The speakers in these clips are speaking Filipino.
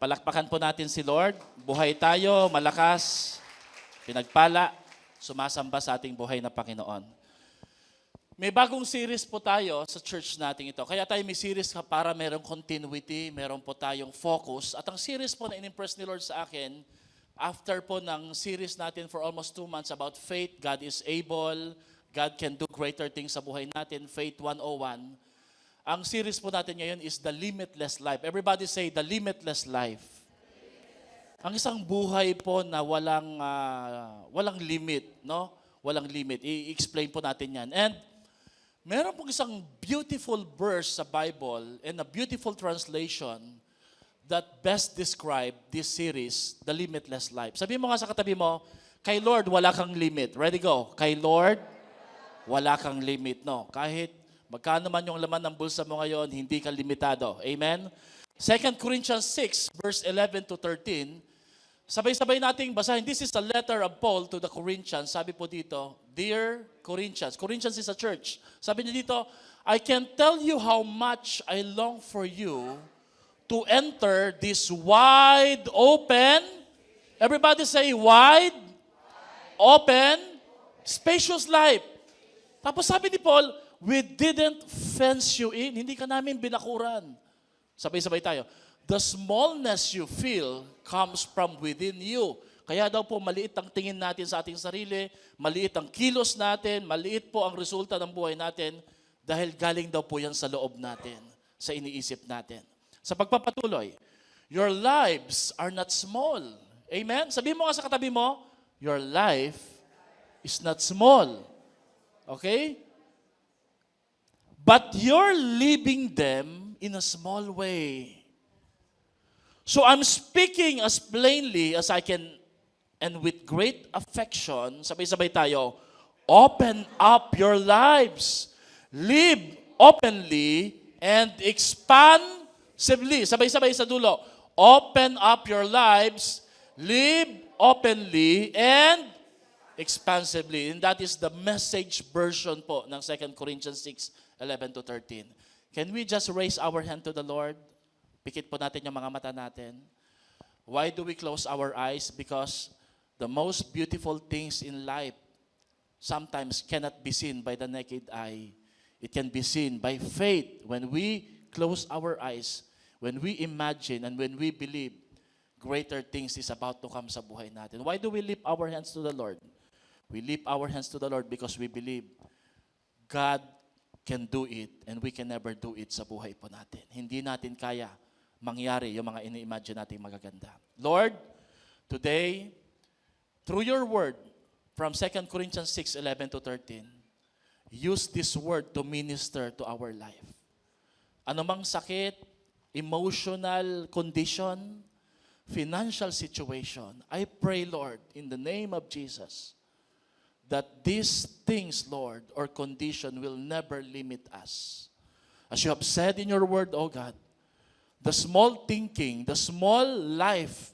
Palakpakan po natin si Lord. Buhay tayo, malakas, pinagpala, sumasamba sa ating buhay na Panginoon. May bagong series po tayo sa church natin ito. Kaya tayo may series para merong continuity, meron po tayong focus. At ang series po na in-impress ni Lord sa akin, after po ng series natin for almost 2 months about faith, God is able, God can do greater things sa buhay natin, Faith 101. Ang series po natin ngayon is The Limitless Life. Everybody say, The Limitless Life. Ang isang buhay po na walang limit, no? Walang limit. I-explain po natin yan. And meron pong isang beautiful verse sa Bible and a beautiful translation that best describe this series, The Limitless Life. Sabi mo nga sa katabi mo, kay Lord, wala kang limit. Ready, go. Kay Lord, wala kang limit. No? Kahit magkano man yung laman ng bulsa mo ngayon, hindi ka limitado. Amen? 2 Corinthians 6, verse 11 to 13. Sabay-sabay nating basahin. This is a letter of Paul to the Corinthians. Sabi po dito, Dear Corinthians. Corinthians is a church. Sabi niya dito, I can tell you how much I long for you to enter this wide open, everybody say wide, open, spacious life. Tapos sabi ni Paul, we didn't fence you in. Hindi ka namin binakuran. Sabay-sabay tayo. The smallness you feel comes from within you. Kaya daw po maliit ang tingin natin sa ating sarili, maliit ang kilos natin, maliit po ang resulta ng buhay natin dahil galing daw po yan sa loob natin, sa iniisip natin. Sa pagpapatuloy, your lives are not small. Amen? Sabihin mo nga sa katabi mo, your life is not small. Okay? But you're living them in a small way. So I'm speaking as plainly as I can and with great affection. Sabay-sabay tayo. Open up your lives. Live openly and expansively. Sabay-sabay sa dulo. Open up your lives. Live openly and expansively. And that is the message version po ng 2 Corinthians 6, 11 to 13. Can we just raise our hand to the Lord? Pikit po natin yung mga mata natin. Why do we close our eyes? Because the most beautiful things in life sometimes cannot be seen by the naked eye. It can be seen by faith. When we close our eyes, when we imagine and when we believe, greater things is about to come sa buhay natin. Why do we lift our hands to the Lord? We lift our hands to the Lord because we believe God can do it and we can never do it sa buhay po natin. Hindi natin kaya mangyari yung mga ini-imagine natin magaganda. Lord, today, through your word, from 2 Corinthians 6, 11 to 13, use this word to minister to our life. Anumang sakit, emotional condition, financial situation, I pray, Lord, in the name of Jesus, that these things, Lord, or condition will never limit us. As you have said in your word, O God, the small thinking, the small life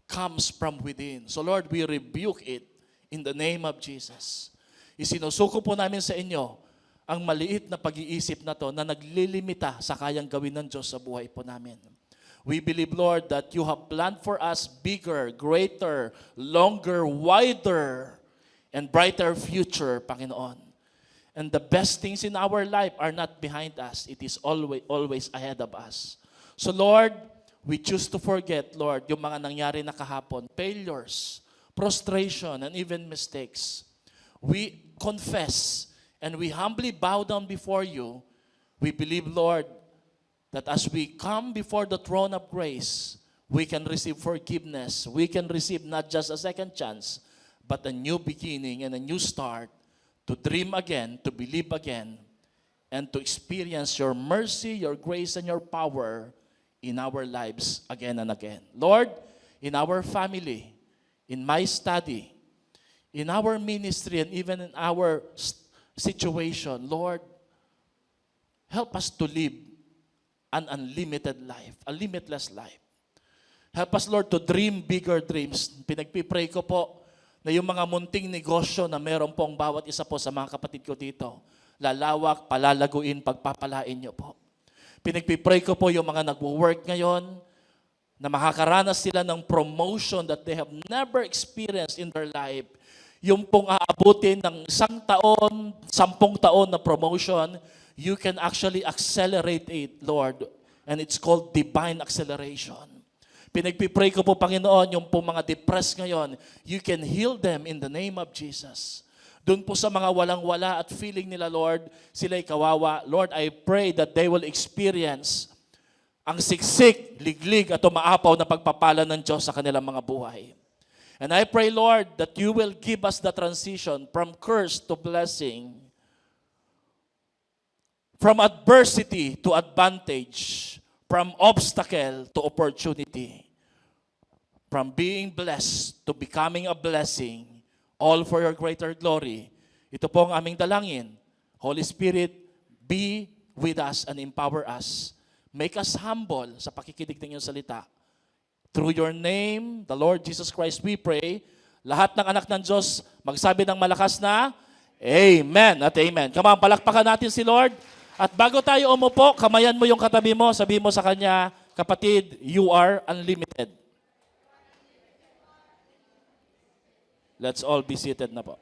comes from within. So Lord, we rebuke it in the name of Jesus. Isinusuko po namin sa inyo ang maliit na pag-iisip na to na naglilimita sa kayang gawin ng Diyos sa buhay po namin. We believe, Lord, that you have planned for us bigger, greater, longer, wider, and brighter future, Panginoon. And the best things in our life are not behind us. It is always ahead of us. So Lord, we choose to forget, Lord, yung mga nangyari na kahapon, failures, frustration, and even mistakes. We confess and we humbly bow down before you. We believe, Lord, that as we come before the throne of grace, we can receive forgiveness. We can receive not just a second chance, but a new beginning and a new start to dream again, to believe again, and to experience your mercy, your grace, and your power in our lives again and again. Lord, in our family, in my study, in our ministry, and even in our situation, Lord, help us to live an unlimited life, a limitless life. Help us, Lord, to dream bigger dreams. Pinagpipray ko po na yung mga munting negosyo na meron pong bawat isa po sa mga kapatid ko dito, lalawak, palalaguin, pagpapalain niyo po. Pinagpipray ko po yung mga nagwo-work ngayon, na makakaranas sila ng promotion that they have never experienced in their life. Yung pong aabutin ng 1 taon, 10 taon na promotion, you can actually accelerate it, Lord. And it's called divine acceleration. Pinagpipray ko po, Panginoon, yung po mga depressed ngayon, you can heal them in the name of Jesus. Doon po sa mga walang-wala at feeling nila, Lord, sila'y kawawa. Lord, I pray that they will experience ang siksik, liglig at umaapaw na pagpapala ng Diyos sa kanilang mga buhay. And I pray, Lord, that you will give us the transition from curse to blessing, from adversity to advantage, from obstacle to opportunity, from being blessed to becoming a blessing, all for your greater glory. Ito po ang aming dalangin. Holy Spirit, be with us and empower us. Make us humble sa pakikinig ng iyong salita. Through your name, the Lord Jesus Christ, we pray. Lahat ng anak ng Diyos, magsabi ng malakas na, Amen at Amen. Come on, palakpakan natin si Lord. At bago tayo umupo, kamayan mo yung katabi mo, sabi mo sa kanya, kapatid, you are unlimited. Let's all be seated na po.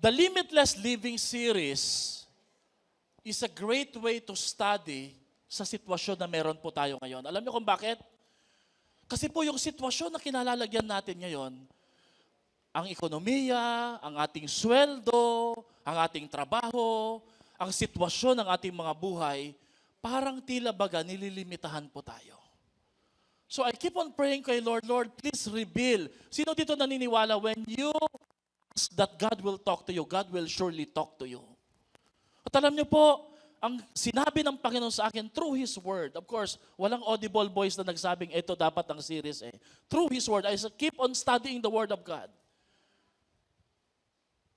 The Limitless Living Series is a great way to study sa sitwasyon na meron po tayo ngayon. Alam niyo kung bakit? Kasi po yung sitwasyon na kinalalagyan natin ngayon, ang ekonomiya, ang ating sweldo, ang ating trabaho, ang sitwasyon ng ating mga buhay, parang tila baga nililimitahan po tayo. So I keep on praying kay Lord, Lord, please reveal. Sino dito naniniwala when you ask that God will talk to you, God will surely talk to you. At alam niyo po, ang sinabi ng Panginoon sa akin through His Word, of course, walang audible voice na nagsabing, ito dapat ang series eh. Through His Word, I keep on studying the Word of God.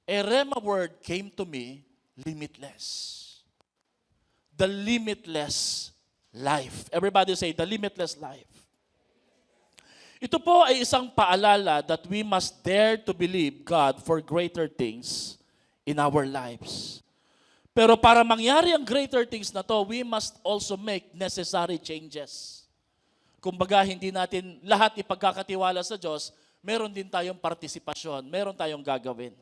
A Rhema word came to me, limitless. The limitless life. Everybody say, the limitless life. Ito po ay isang paalala that we must dare to believe God for greater things in our lives. Pero para mangyari ang greater things na to, we must also make necessary changes. Kumbaga, hindi natin lahat ipagkakatiwala sa Diyos, meron din tayong partisipasyon, meron tayong gagawin.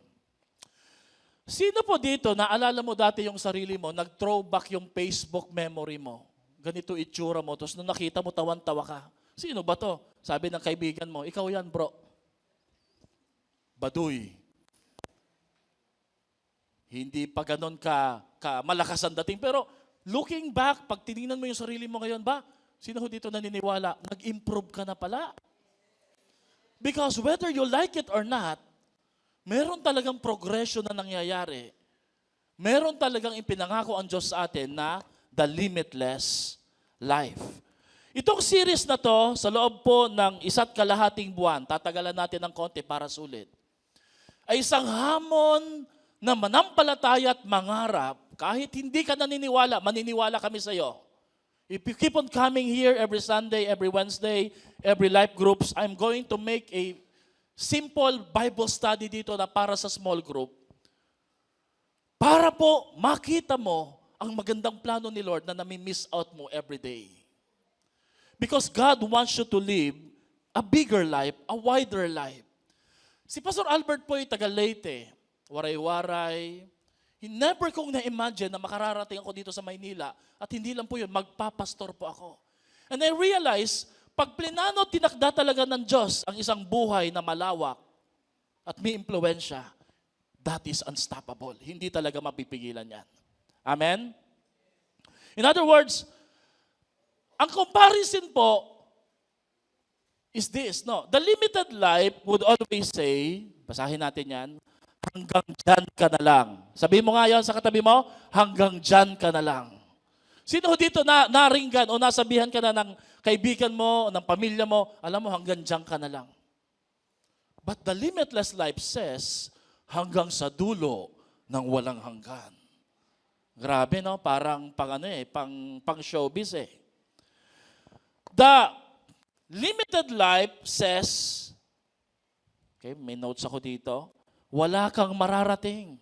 Sino po dito, naalala mo dati yung sarili mo, nag-throwback yung Facebook memory mo, ganito itsura mo, tapos nung nakita mo, tawan-tawa ka. Sino ba to? Sabi ng kaibigan mo, ikaw yan bro. Baduy. Hindi pa ganun ka malakas ang dating. Pero looking back, pag tinignan mo yung sarili mo ngayon ba, sino dito naniniwala, nag-improve ka na pala? Because whether you like it or not, meron talagang progression na nangyayari. Meron talagang ipinangako ang Diyos sa atin na the limitless life. Itong series na to, sa loob po ng 1.5 buwan, tatagalan natin ng konti para sulit, ay isang hamon na manampalataya at mangarap, kahit hindi ka naniniwala, maniniwala kami sa iyo. If you keep on coming here every Sunday, every Wednesday, every life groups, I'm going to make a simple Bible study dito na para sa small group. Para po makita mo ang magandang plano ni Lord na nami-miss out mo every day. Because God wants you to live a bigger life, a wider life. Si Pastor Albert po ay taga Leyte, waray-waray. Never kong na-imagine na makararating ako dito sa Maynila at hindi lang po yun, magpapastor po ako. And I realize, pag plinano, tinakda talaga ng Diyos ang isang buhay na malawak at may impluensya, that is unstoppable. Hindi talaga mapipigilan yan. Amen? In other words, ang comparison po is this, no? The limited life would always say, basahin natin yan, hanggang dyan ka na lang. Sabihin mo nga yan sa katabi mo, hanggang dyan ka na lang. Sino dito naringgan o nasabihan ka na ng kaibigan mo, ng pamilya mo, alam mo, hanggang dyan ka na lang. But the limitless life says, hanggang sa dulo ng walang hanggan. Grabe, no? Parang pang showbiz eh. The limited life says, Okay, may notes ako dito. Wala kang mararating.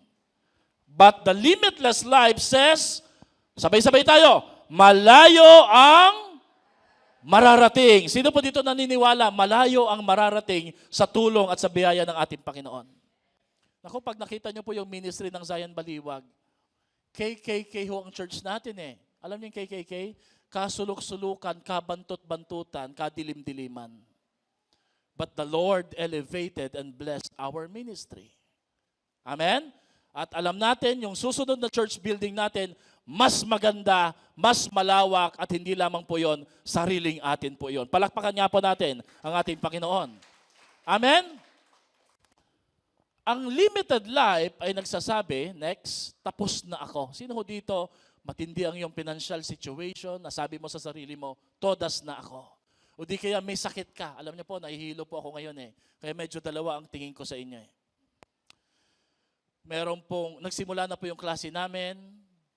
But the limitless life says, sabay-sabay tayo, malayo ang mararating. Sino po dito naniniwala, malayo ang mararating sa tulong at sa biyaya ng ating Panginoon? Naku, pag nakita niyo po yung ministry ng Zion Baliwag, KKK ho ang church natin eh. Alam niyo yung KKK? Kasulok-sulukan, kabantot-bantutan, kadilim-diliman. But the Lord elevated and blessed our ministry. Amen? At alam natin, yung susunod na church building natin, mas maganda, mas malawak, at hindi lamang po yon, sariling atin po yon. Palakpakan nga po natin ang ating Panginoon. Amen? Ang limited life ay nagsasabi, next, tapos na ako. Sino ho dito, matindi ang iyong financial situation, nasabi mo sa sarili mo, todas na ako. O di kaya may sakit ka. Alam niyo po, nahihilo po ako ngayon eh. Kaya medyo dalawa ang tingin ko sa inyo eh. Meron pong, nagsimula na po yung klase namin.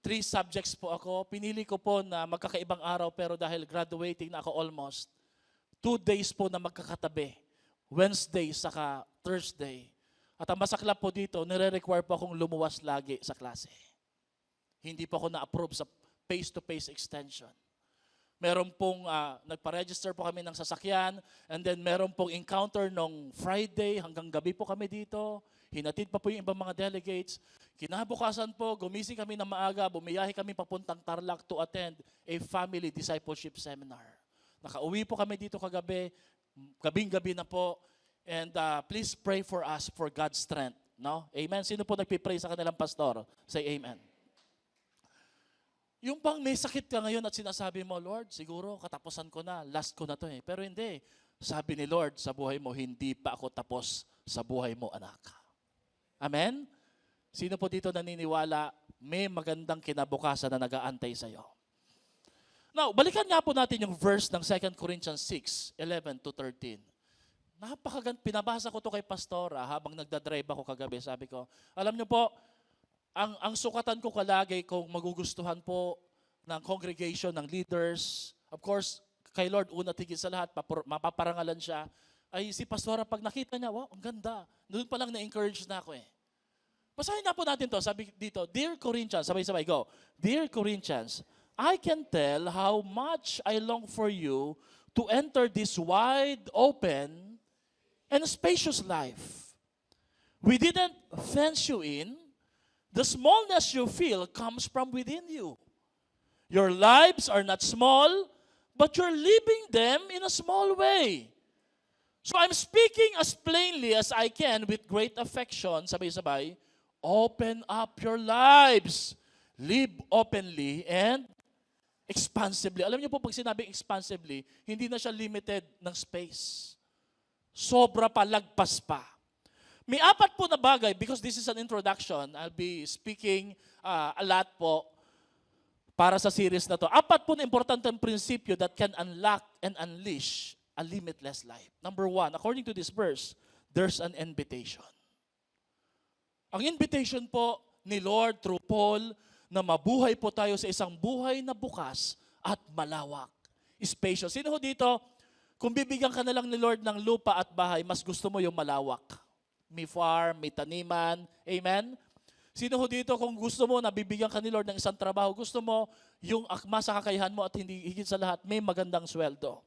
3 subjects po ako. Pinili ko po na magkakaibang araw pero dahil graduating na ako almost, 2 days po na magkakatabi. Wednesday saka Thursday. At ang masaklap po dito, nire-require po akong lumuwas lagi sa klase. Hindi po ako na-approve sa face-to-face extension. Meron pong, nagpa-register po kami ng sasakyan, and then meron pong encounter nung Friday, hanggang gabi po kami dito. Hinatid pa po yung ibang mga delegates. Kinabukasan po, gumising kami ng maaga, bumiyahe kami papuntang Tarlac to attend a family discipleship seminar. Nakauwi po kami dito kagabi, gabing-gabi na po, and please pray for us for God's strength. No? Amen? Sino po nagpipray sa kanilang pastor? Say amen. Yung bang may sakit ka ngayon at sinasabi mo, Lord, siguro katapusan ko na, last ko na to eh. Pero hindi. Sabi ni Lord sa buhay mo, hindi pa ako tapos sa buhay mo, anak. Amen? Sino po dito naniniwala, may magandang kinabukasan na nag-aantay sa'yo? Now, balikan nga po natin yung verse ng 2 Corinthians 6:11 to 13. Pinabasa ko to kay Pastora habang nagdadrive ako kagabi. Sabi ko, alam niyo po, ang sukatan ko kalagi kung magugustuhan po ng congregation, ng leaders, of course, kay Lord, una tigil sa lahat, mapaparangalan siya, ay si Pastora, pag nakita niya, wow, ang ganda. Doon pa lang na-encourage na ako eh. Basahin na po natin to. Sabi dito, Dear Corinthians, sabay-sabay, go. Dear Corinthians, I can tell how much I long for you to enter this wide open and spacious life. We didn't fence you in. The smallness you feel comes from within you. Your lives are not small, but you're living them in a small way. So I'm speaking as plainly as I can with great affection, sabay-sabay, open up your lives. Live openly and expansively. Alam niyo po, pag sinabing expansively, hindi na siya limited ng space. Sobra pa, lagpas pa. May 4 po na bagay, because this is an introduction, I'll be speaking a lot po para sa series na to. 4 po na importanteng prinsipyo that can unlock and unleash a limitless life. Number 1, according to this verse, there's an invitation. Ang invitation po ni Lord through Paul na mabuhay po tayo sa isang buhay na bukas at malawak. Spacious. Sino ho dito, kung bibigyan ka na lang ni Lord ng lupa at bahay, mas gusto mo yung malawak? May farm, may taniman. Amen? Sino ho dito, kung gusto mo na bibigyan ka ni Lord ng isang trabaho, gusto mo yung akma sa kakayahan mo at hindi higit sa lahat, may magandang sweldo.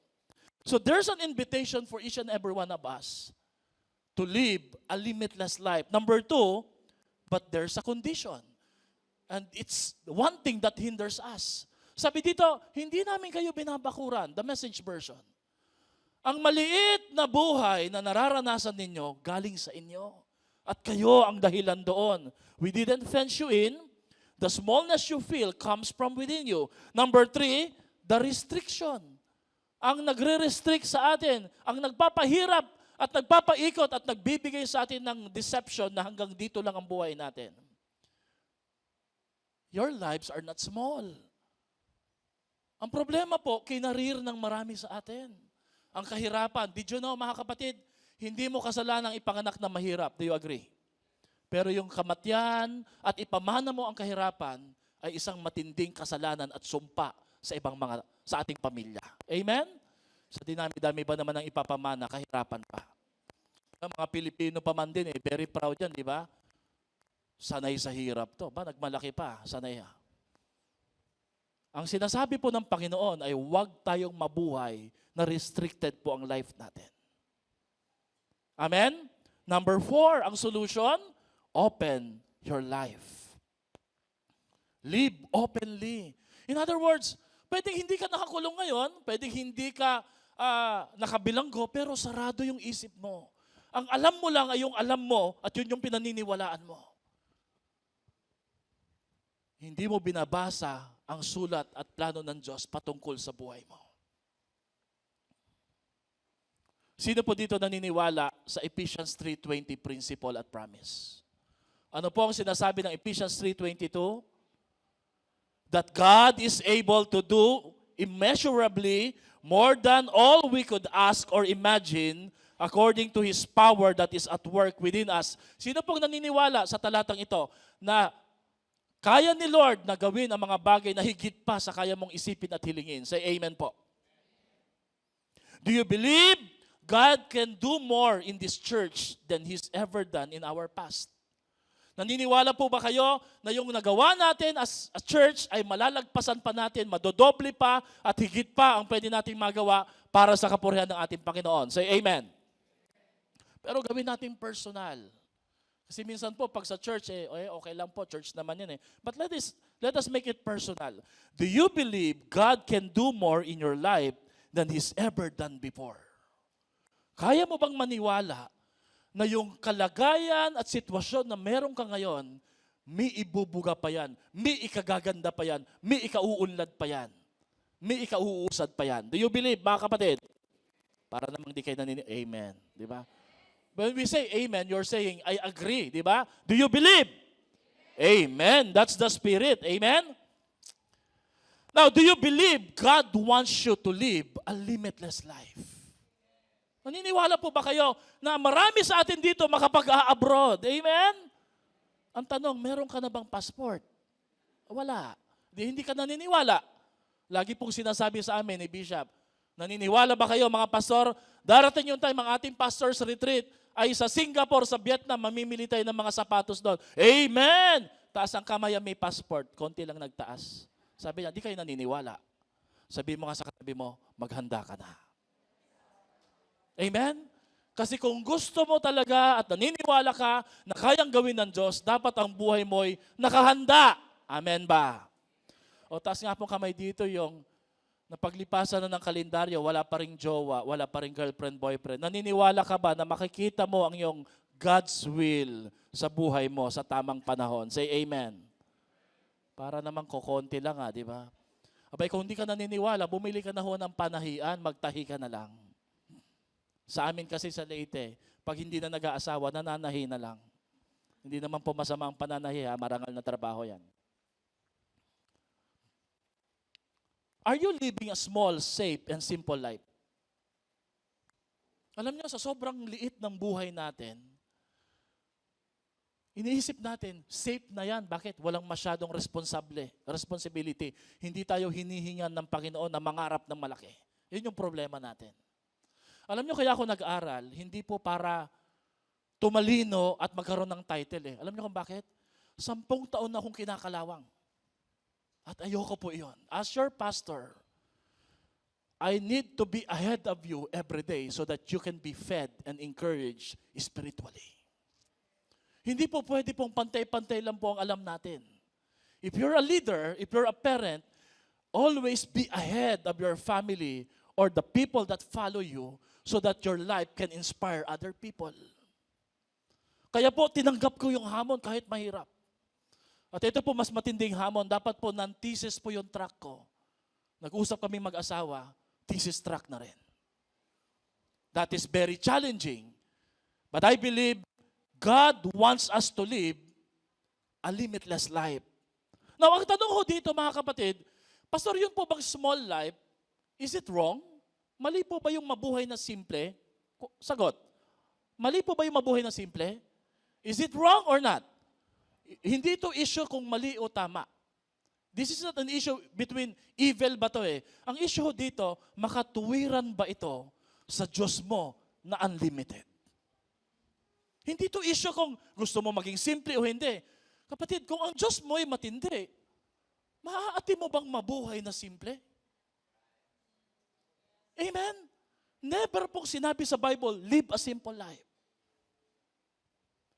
So there's an invitation for each and every one of us to live a limitless life. Number 2, but there's a condition. And it's one thing that hinders us. Sabi dito, hindi namin kayo binabakuran, the Message version. Ang maliit na buhay na nararanasan ninyo, galing sa inyo. At kayo ang dahilan doon. We didn't fence you in. The smallness you feel comes from within you. Number 3, the restriction. Ang nagre-restrict sa atin, ang nagpapahirap at nagpapaikot at nagbibigay sa atin ng deception na hanggang dito lang ang buhay natin. Your lives are not small. Ang problema po, kinarir ng marami sa atin. Ang kahirapan. Did you know, mga kapatid, hindi mo kasalanang ipanganak na mahirap. Do you agree? Pero yung kamatayan at ipamana mo ang kahirapan ay isang matinding kasalanan at sumpa sa ating pamilya. Amen? Sa dinami-dami ba naman ang ipapamana, kahirapan pa. Ang mga Pilipino pa man din, very proud yan, di ba? Sanay sa hirap to. Ba, nagmalaki pa, sanay ha. Ang sinasabi po ng Panginoon ay huwag tayong mabuhay na restricted po ang life natin. Amen? Number 4, ang solution, open your life. Live openly. In other words, pwedeng hindi ka nakakulong ngayon, pwedeng hindi ka nakabilanggo, pero sarado yung isip mo. Ang alam mo lang ay yung alam mo at yun yung pinaniniwalaan mo. Hindi mo binabasa ang sulat at plano ng Diyos patungkol sa buhay mo. Sino po dito naniniwala sa Ephesians 3:20 principle at promise? Ano po ang sinasabi ng Ephesians 3:22? That God is able to do immeasurably more than all we could ask or imagine according to His power that is at work within us. Sino pong naniniwala sa talatang ito na kaya ni Lord na gawin ang mga bagay na higit pa sa kaya mong isipin at hilingin? Say amen po. Do you believe God can do more in this church than He's ever done in our past? Naniniwala po ba kayo na yung nagawa natin as a church ay malalagpasan pa natin, madodoble pa at higit pa ang pwede nating magawa para sa kapurihan ng ating Panginoon? Say amen. Pero gawin natin personal. Kasi minsan po pag sa church, okay lang po, church naman yun eh. But let us make it personal. Do you believe God can do more in your life than He's ever done before? Kaya mo bang maniwala na yung kalagayan at sitwasyon na meron ka ngayon, may ibubuga pa yan, may ikagaganda pa yan, may ikauunlad pa yan, may ikauusad pa yan. Do you believe, mga kapatid? Para namang di kayo amen. Di ba? When we say amen, you're saying, I agree. Di ba? Do you believe? Amen. That's the Spirit. Amen? Now, do you believe God wants you to live a limitless life? Naniniwala po ba kayo na marami sa atin dito makapag-a-abroad? Amen? Ang tanong, meron ka na bang passport? Wala. Hindi ka naniniwala. Lagi pong sinasabi sa amin ni Bishop, naniniwala ba kayo mga pastor? Darating yung time, ang ating pastor's retreat ay sa Singapore, sa Vietnam, mamimili tayo ng mga sapatos doon. Amen! Taas ang kamay, may passport. Konti lang nagtaas. Sabi niya, di kayo naniniwala. Sabi mo nga sa katabi mo, maghanda ka na. Amen? Kasi kung gusto mo talaga at naniniwala ka na kayang gawin ng Diyos, dapat ang buhay mo'y nakahanda. Amen ba? O taas nga pong kamay dito yung napaglipasan na ng kalendaryo, wala pa ring jowa, wala pa ring girlfriend, boyfriend. Naniniwala ka ba na makikita mo ang iyong God's will sa buhay mo sa tamang panahon? Say amen. Para naman kukonti lang di ba? Abay, kung hindi ka naniniwala, bumili ka na ho ng panahian, magtahi ka na lang. Sa amin kasi sa Leyte, pag hindi na nag-aasawa, nananahi na lang. Hindi naman po masama ang pananahi, marangal na trabaho yan. Are you living a small, safe, and simple life? Alam niyo, sa sobrang liit ng buhay natin, iniisip natin, safe na yan. Bakit? Walang masyadong responsibility. Hindi tayo hinihingan ng Panginoon na mangarap ng malaki. Yun yung problema natin. Alam niyo, kaya ako nag-aral, hindi po para tumalino at magkaroon ng title Alam niyo kung bakit? 10 taon na akong kinakalawang. At ayoko po iyon. As your pastor, I need to be ahead of you every day so that you can be fed and encouraged spiritually. Hindi po pwede pong pantay-pantay lang po ang alam natin. If you're a leader, if you're a parent, always be ahead of your family or the people that follow you so that your life can inspire other people. Kaya po, tinanggap ko yung hamon kahit mahirap. At ito po, mas matinding hamon. Dapat po, non-thesis po yung track ko. Nag-usap kami mag-asawa, thesis track na rin. That is very challenging. But I believe God wants us to live a limitless life. Now, ang tanong ko dito, mga kapatid, Pastor, yun po bang small life, is it wrong? Mali po ba yung mabuhay na simple? Sagot. Mali po ba yung mabuhay na simple? Is it wrong or not? Hindi ito issue kung mali o tama. This is not an issue between evil ba to Ang issue dito, makatuwiran ba ito sa Diyos mo na unlimited? Hindi to issue kung gusto mo maging simple o hindi. Kapatid, kung ang Diyos mo ay matindi, maaati mo bang mabuhay na simple? Amen? Never pong sinabi sa Bible, live a simple life.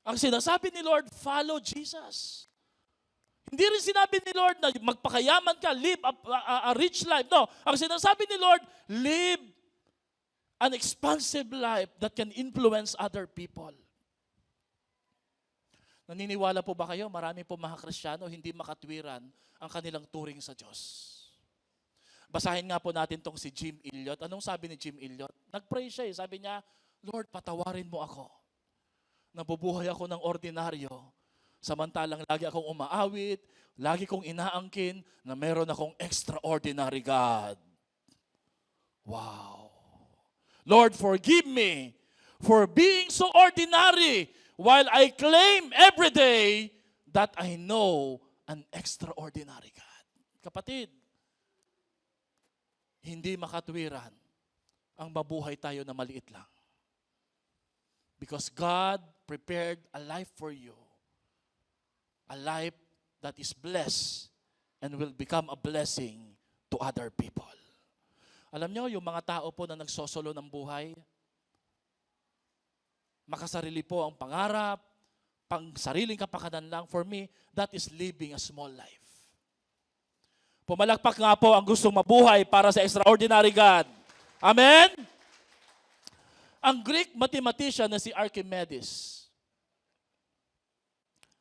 Ang sinasabi ni Lord, follow Jesus. Hindi rin sinabi ni Lord na magpakayaman ka, live a rich life. No, ang sinasabi ni Lord, live an expansive life that can influence other people. Naniniwala po ba kayo, marami po mga Kristiyano hindi makatwiran ang kanilang turing sa Diyos? Basahin nga po natin tong si Jim Elliot. Anong sabi ni Jim Elliot? Nag-pray siya eh. Sabi niya, Lord, patawarin mo ako. Nabubuhay ako ng ordinaryo. Samantalang lagi akong umaawit, lagi kong inaangkin na meron akong extraordinary God. Wow. Lord, forgive me for being so ordinary while I claim every day that I know an extraordinary God. Kapatid, hindi makatwiran ang mabuhay tayo na maliit lang. Because God prepared a life for you. A life that is blessed and will become a blessing to other people. Alam nyo, yung mga tao po na nagsosolo ng buhay, makasarili po ang pangarap, pang sariling kapakanan lang. For me, that is living a small life. Pumalakpak nga po ang gustong mabuhay para sa extraordinary God. Amen? Ang Greek mathematician na si Archimedes,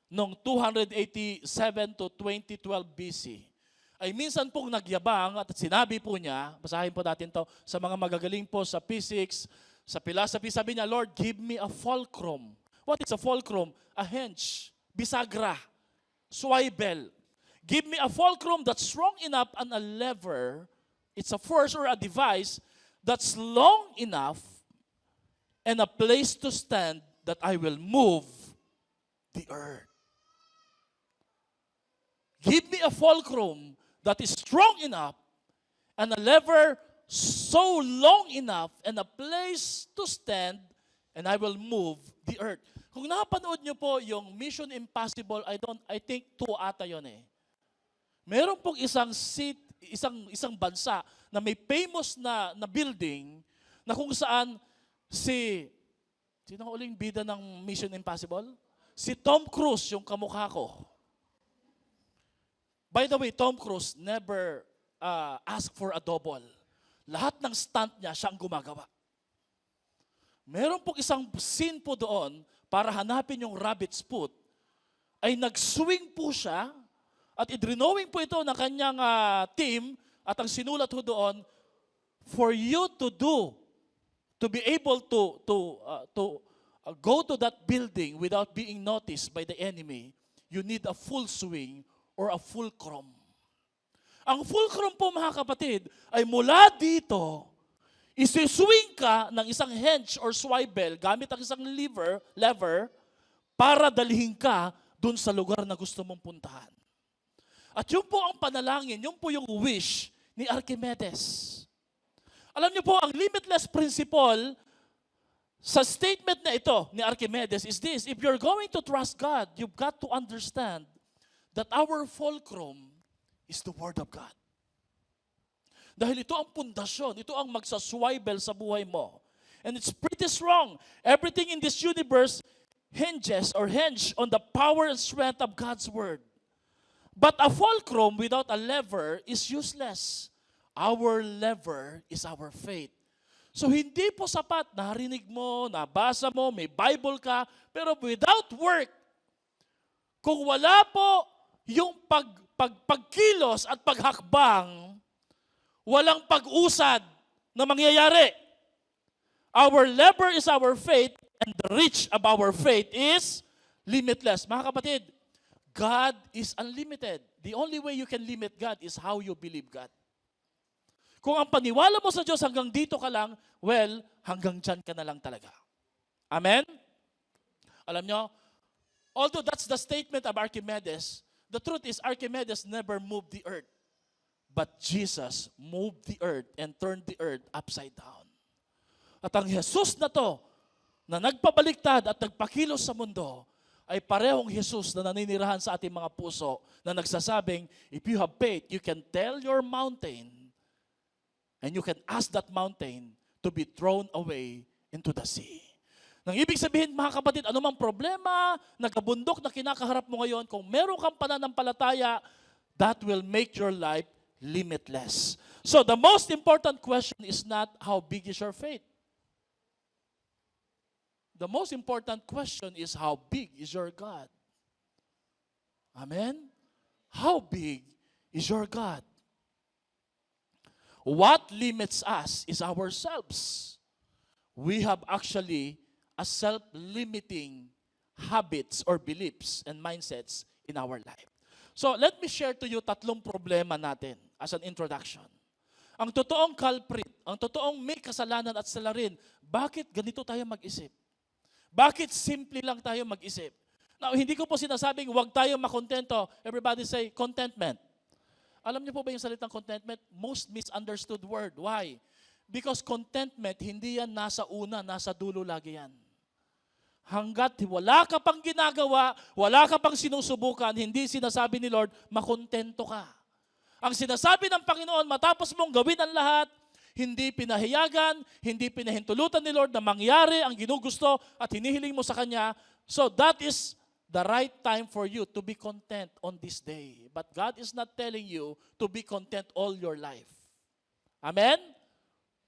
noong 287 to 2012 BC, ay minsan pong nagyabang at sinabi po niya, basahin po natin to sa mga magagaling po sa physics, sa philosophy, sabi niya, Lord, give me a fulcrum. What is a fulcrum? A hinge, bisagra, swivel. Give me a fulcrum that's strong enough and a lever, it's a force or a device that's long enough and a place to stand that I will move the earth. Give me a fulcrum that is strong enough and a lever so long enough and a place to stand and I will move the earth. Kung napanood nyo po yung Mission Impossible, I think 2 ata yun eh. Meron pong isang bansa na may famous na building na kung saan sino ang uling bida ng Mission Impossible? Si Tom Cruise, yung kamukha ko. By the way, Tom Cruise never asked for a double. Lahat ng stunt niya, siyang gumagawa. Meron pong isang scene po doon para hanapin yung rabbit's foot, ay nag-swing po siya at idrinowing po ito ng kanyang team at ang sinulat po doon, for you to be able to go to that building without being noticed by the enemy, you need a full swing or a fulcrum. Ang fulcrum po mga kapatid ay mula dito, isiswing ka ng isang hinge or swivel gamit ang isang lever para dalhin ka dun sa lugar na gusto mong puntahan. At yun po ang panalangin, yun po yung wish ni Archimedes. Alam niyo po, ang limitless principle sa statement na ito ni Archimedes is this: if you're going to trust God, you've got to understand that our fulcrum is the Word of God. Dahil ito ang pundasyon, ito ang magsaswivel sa buhay mo. And it's pretty strong. Everything in this universe hinge on the power and strength of God's Word. But a fulcrum without a lever is useless. Our lever is our faith. So hindi po sapat, narinig mo, nabasa mo, may Bible ka, pero without work, kung wala po yung pagkilos at paghakbang, walang pag-usad na mangyayari. Our lever is our faith and the reach of our faith is limitless. Mga kapatid, God is unlimited. The only way you can limit God is how you believe God. Kung ang paniwala mo sa Diyos hanggang dito ka lang, well, hanggang dyan ka na lang talaga. Amen? Alam nyo, although that's the statement of Archimedes, the truth is Archimedes never moved the earth. But Jesus moved the earth and turned the earth upside down. At ang Jesus na to, na nagpabaliktad at nagpakilos sa mundo ay parehong Jesus na naninirahan sa ating mga puso na nagsasabing, if you have faith, you can tell your mountain and you can ask that mountain to be thrown away into the sea. Nang ibig sabihin, mga kapatid, anumang problema, nagkabundok na kinakaharap mo ngayon, kung meron kang pananampalataya, that will make your life limitless. So the most important question is not how big is your faith. The most important question is how big is your God? Amen? How big is your God? What limits us is ourselves. We have actually a self-limiting habits or beliefs and mindsets in our life. So let me share to you tatlong problema natin as an introduction. Ang totoong culprit, ang totoong may kasalanan at salarin, bakit ganito tayo mag-isip? Bakit simple lang tayo mag-isip? Now, hindi ko po sinasabing huwag tayo makontento. Everybody say contentment. Alam niyo po ba yung salitang contentment? Most misunderstood word. Why? Because contentment, hindi yan nasa una, nasa dulo lagi yan. Hanggat wala ka pang ginagawa, wala ka pang sinusubukan, hindi sinasabi ni Lord, makontento ka. Ang sinasabi ng Panginoon, matapos mong gawin ang lahat, hindi pinahiyagan, hindi pinahintulutan ni Lord na mangyari ang ginugusto at hinihiling mo sa Kanya. So that is the right time for you to be content on this day. But God is not telling you to be content all your life. Amen?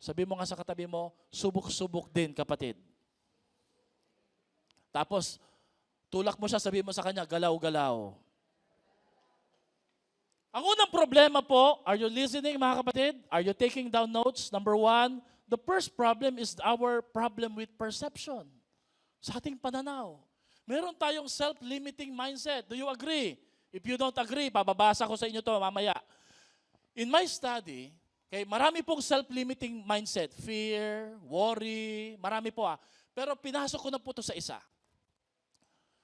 Sabi mo nga sa katabi mo, subok-subok din, kapatid. Tapos, tulak mo siya, sabi mo sa kanya, galaw-galaw. Ang unang problema po, are you listening mga kapatid? Are you taking down notes? Number one, the first problem is our problem with perception. Sa ating pananaw. Meron tayong self-limiting mindset. Do you agree? If you don't agree, pababasa ko sa inyo to mamaya. In my study, okay, marami pong self-limiting mindset. Fear, worry, marami po . Pero pinasok ko na po to sa isa.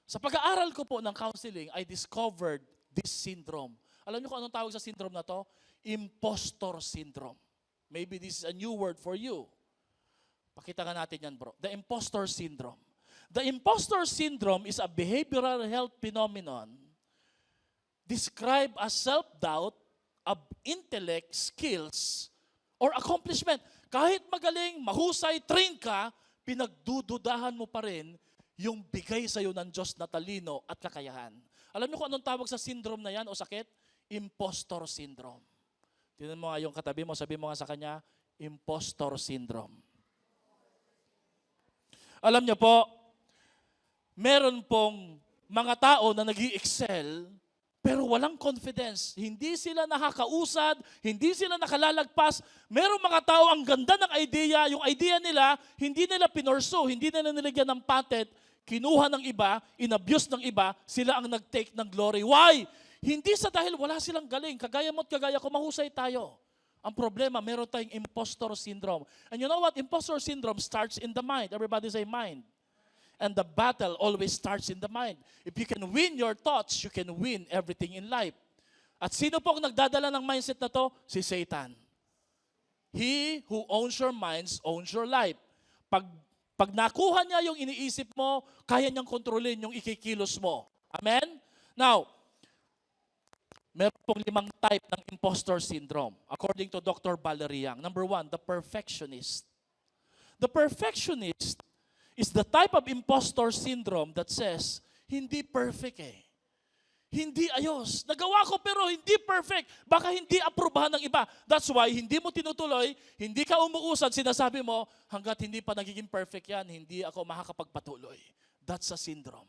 Sa pag-aaral ko po ng counseling, I discovered this syndrome. Alam niyo kung anong tawag sa syndrome na to? Impostor syndrome. Maybe this is a new word for you. Pakita nga natin yan, bro. The impostor syndrome. The impostor syndrome is a behavioral health phenomenon described as self-doubt of intellect, skills, or accomplishment. Kahit magaling, mahusay, train ka, pinagdududahan mo pa rin yung bigay sa'yo ng Diyos na talino at kakayahan. Alam niyo kung anong tawag sa syndrome na yan o sakit? Impostor syndrome. Tingnan mo nga yung katabi mo, sabi mo nga sa kanya, impostor syndrome. Alam niyo po, meron pong mga tao na nag-i-excel, pero walang confidence. Hindi sila nakakausad, hindi sila nakalalagpas. Merong mga tao, ang ganda ng idea, yung idea nila, hindi nila pinorso, hindi nila nilagyan ng patent, kinuha ng iba, inabuse ng iba, sila ang nag-take ng glory. Why? Hindi sa dahil wala silang galing. Kagaya mo at kagaya ko, mahusay tayo. Ang problema, meron tayong impostor syndrome. And you know what? Impostor syndrome starts in the mind. Everybody say mind. And the battle always starts in the mind. If you can win your thoughts, you can win everything in life. At sino po ang nagdadala ng mindset na to? Si Satan. He who owns your minds owns your life. Pag nakuha niya yung iniisip mo, kaya niyang kontrolin yung ikikilos mo. Amen? Now, meron pong 5 type ng impostor syndrome according to Dr. Valerian. Number 1, the perfectionist. The perfectionist is the type of impostor syndrome that says, hindi perfect eh. Hindi ayos. Nagawa ko pero hindi perfect. Baka hindi aprobahan ng iba. That's why hindi mo tinutuloy, hindi ka umuusad, sinasabi mo, hanggat hindi pa nagiging perfect yan, hindi ako makakapagpatuloy. That's a syndrome.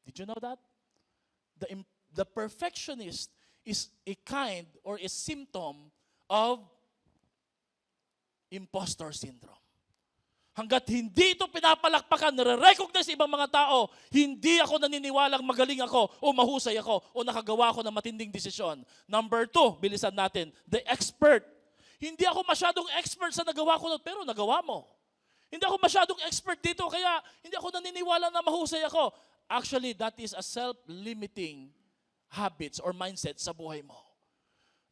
Did you know that? The perfectionist is a kind or a symptom of impostor syndrome. Hanggat hindi ito pinapalakpakan, nare-recognize ibang mga tao, hindi ako naniniwalang magaling ako o mahusay ako o nakagawa ako ng matinding desisyon. Number 2, bilisan natin, the expert. Hindi ako masyadong expert sa nagawa ko, pero nagawa mo. Hindi ako masyadong expert dito, kaya hindi ako naniniwala na mahusay ako. Actually, that is a self-limiting habits or mindset sa buhay mo.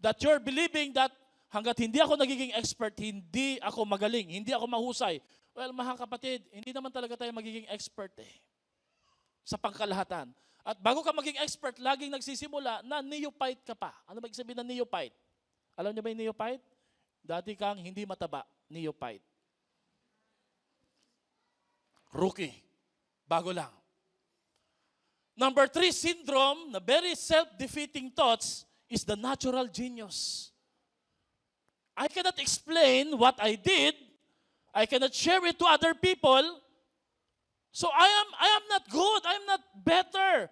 That you're believing that Hanggat hindi ako nagiging expert, hindi ako magaling, hindi ako mahusay. Well, mga kapatid, hindi naman talaga tayo magiging expert sa pangkalahatan. At bago ka maging expert, laging nagsisimula na neophyte ka pa. Ano ba ibig sabihin ng neophyte? Alam niyo ba yung neophyte? Dati kang hindi mataba, neophyte. Rookie. Bago lang. Number 3 syndrome, na very self-defeating thoughts, is the natural genius. I cannot explain what I did. I cannot share it to other people. So I am not good. I am not better.